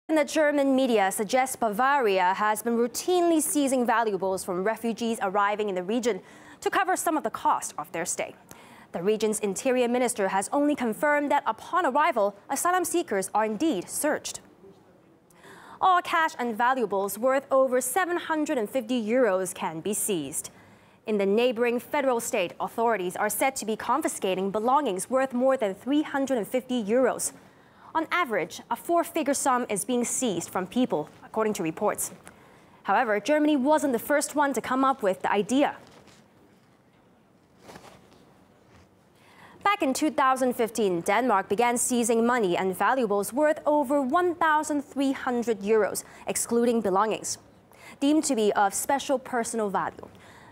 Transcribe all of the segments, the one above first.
The German media suggests Bavaria has been routinely seizing valuables from refugees arriving in the region to cover some of the cost of their stay. The region's interior minister has only confirmed that upon arrival, asylum seekers are indeed searched. All cash and valuables worth over 750 euros can be seized. In the neighboring federal state, authorities are said to be confiscating belongings worth more than 350 euros. On average, a four-figure sum is being seized from people, according to reports. However, Germany wasn't the first one to come up with the idea. Back in 2015, Denmark began seizing money and valuables worth over 1,300 euros, excluding belongings, deemed to be of special personal value.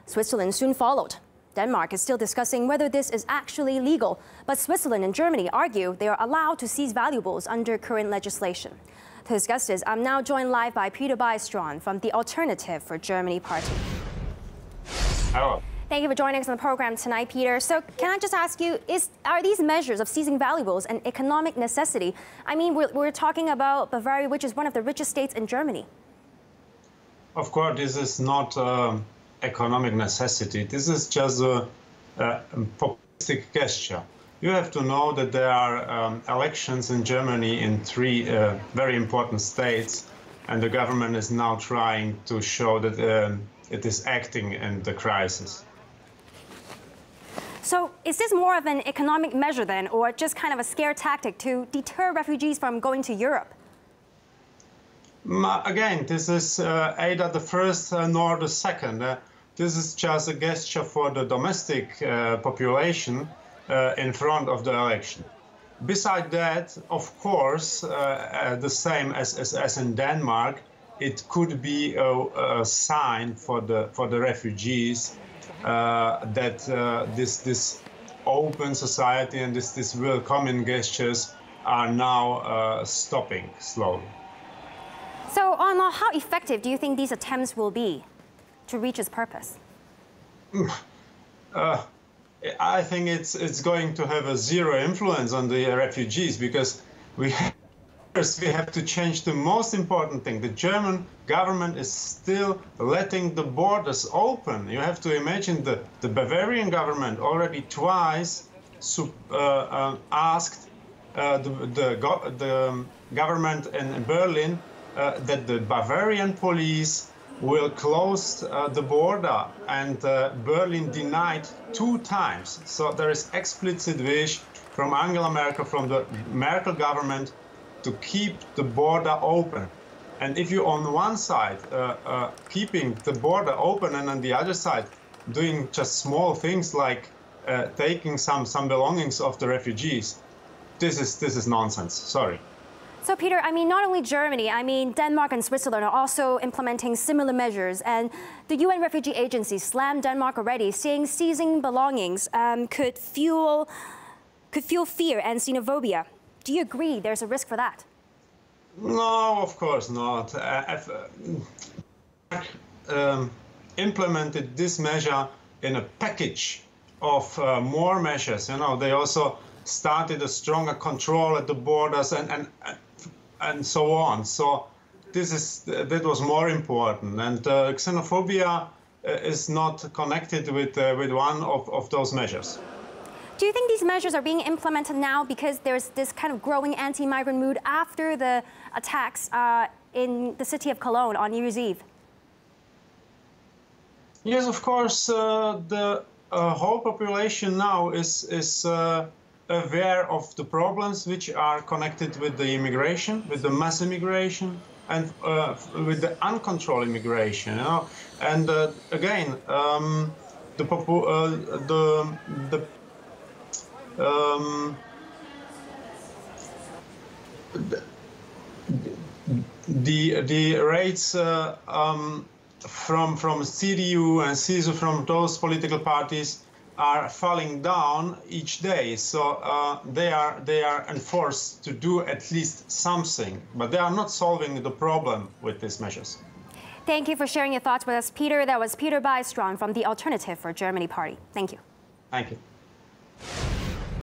Switzerland soon followed. Denmark is still discussing whether this is actually legal, but Switzerland and Germany argue they are allowed to seize valuables under current legislation. To discuss this, I'm now joined live by Petr Bystron from the Alternative for Germany party. Hello. Thank you for joining us on the program tonight, Peter. So can I just ask you, are these measures of seizing valuables an economic necessity? I mean, we're talking about Bavaria, which is one of the richest states in Germany. Of course, this is not economic necessity. This is just a populistic gesture. You have to know that there are elections in Germany in three very important states, and the government is now trying to show that it is acting in the crisis. So is this more of an economic measure then, or just kind of a scare tactic to deter refugees from going to Europe? Again, this is either the first nor the second. This is just a gesture for the domestic population in front of the election. Besides that, of course, the same as in Denmark, it could be a sign for the refugees that this open society and this welcoming gestures are now stopping slowly. So, how effective do you think these attempts will be to reach its purpose? I think it's going to have a zero influence on the refugees, because first we have to change the most important thing. The German government is still letting the borders open. You have to imagine the Bavarian government already twice asked the government in Berlin that the Bavarian police will close the border, and Berlin denied 2 times. So there is explicit wish from Angela Merkel, from the Merkel government, to keep the border open. And if you on one side keeping the border open, and on the other side doing just small things like taking some belongings of the refugees, this is nonsense. Sorry. So, Peter, I mean, not only Germany, I mean, Denmark and Switzerland are also implementing similar measures. And the UN Refugee Agency slammed Denmark already, saying seizing belongings could fuel fear and xenophobia. Do you agree there's a risk for that? No, of course not. Implemented this measure in a package of more measures. You know, they also started a stronger control at the borders and so on. So that was more important. And xenophobia is not connected with one of those measures. Do you think these measures are being implemented now because there's this kind of growing anti-migrant mood after the attacks in the city of Cologne on New Year's Eve? Yes, of course. The whole population now is aware of the problems which are connected with the immigration, with the mass immigration, and with the uncontrolled immigration. You know? And again, the rates from CDU and CSU, from those political parties, are falling down each day. So they are enforced to do at least something, but they are not solving the problem with these measures. Thank you for sharing your thoughts with us, Peter. That was Petr Bystron from the Alternative for Germany party. Thank you. Thank you.